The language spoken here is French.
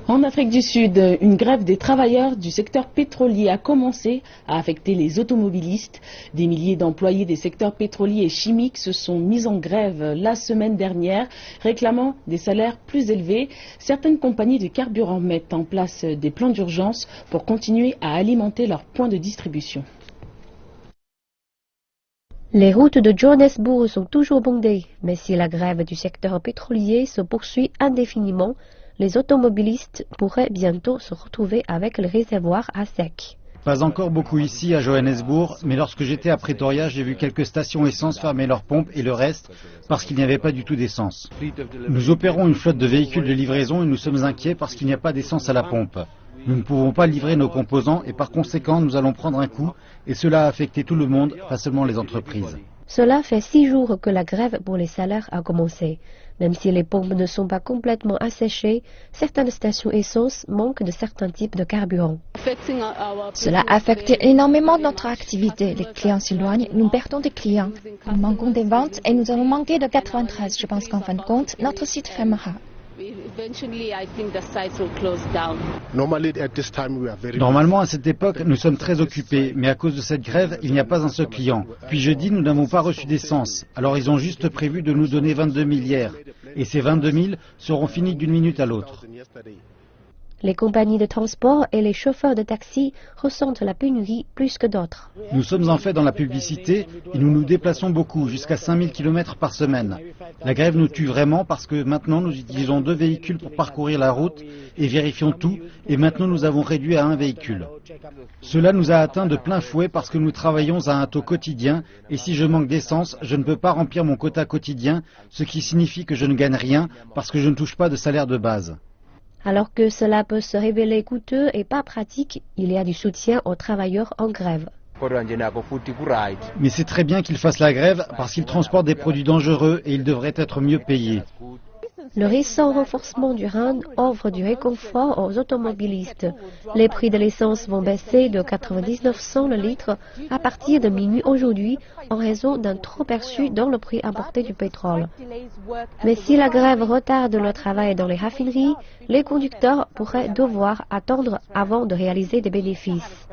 En Afrique du Sud, une grève des travailleurs du secteur pétrolier a commencé à affecter les automobilistes. Des milliers d'employés des secteurs pétroliers et chimiques se sont mis en grève la semaine dernière, réclamant des salaires plus élevés. Certaines compagnies de carburant mettent en place des plans d'urgence pour continuer à alimenter leurs points de distribution. Les routes de Johannesburg sont toujours bondées, mais si la grève du secteur pétrolier se poursuit indéfiniment, les automobilistes pourraient bientôt se retrouver avec le réservoir à sec. Pas encore beaucoup ici à Johannesburg, mais lorsque j'étais à Pretoria, j'ai vu quelques stations essence fermer leurs pompes et le reste parce qu'il n'y avait pas du tout d'essence. Nous opérons une flotte de véhicules de livraison et nous sommes inquiets parce qu'il n'y a pas d'essence à la pompe. Nous ne pouvons pas livrer nos composants et par conséquent nous allons prendre un coup et cela a affecté tout le monde, pas seulement les entreprises. Cela fait 6 jours que la grève pour les salaires a commencé. Même si les pompes ne sont pas complètement asséchées, certaines stations essence manquent de certains types de carburant. Cela affecte énormément notre activité. Les clients s'éloignent, nous perdons des clients. Nous manquons des ventes et nous allons manquer de 93. Je pense qu'en fin de compte, notre site fermera. Normalement, à cette époque, nous sommes très occupés, mais à cause de cette grève, il n'y a pas un seul client. Puis jeudi, nous n'avons pas reçu d'essence. Alors ils ont juste prévu de nous donner 22 000 hier. Et ces 22 000 seront finis d'une minute à l'autre. Les compagnies de transport et les chauffeurs de taxi ressentent la pénurie plus que d'autres. Nous sommes en fait dans la publicité et nous nous déplaçons beaucoup, jusqu'à 5000 km par semaine. La grève nous tue vraiment parce que maintenant nous utilisons 2 véhicules pour parcourir la route et vérifions tout et maintenant nous avons réduit à 1 véhicule. Cela nous a atteint de plein fouet parce que nous travaillons à un taux quotidien et si je manque d'essence, je ne peux pas remplir mon quota quotidien, ce qui signifie que je ne gagne rien parce que je ne touche pas de salaire de base. Alors que cela peut se révéler coûteux et pas pratique, il y a du soutien aux travailleurs en grève. Mais c'est très bien qu'ils fassent la grève parce qu'ils transportent des produits dangereux et ils devraient être mieux payés. Le récent renforcement du RAN offre du réconfort aux automobilistes. Les prix de l'essence vont baisser de 99 cents le litre à partir de minuit aujourd'hui en raison d'un trop perçu dans le prix importé du pétrole. Mais si la grève retarde le travail dans les raffineries, les conducteurs pourraient devoir attendre avant de réaliser des bénéfices.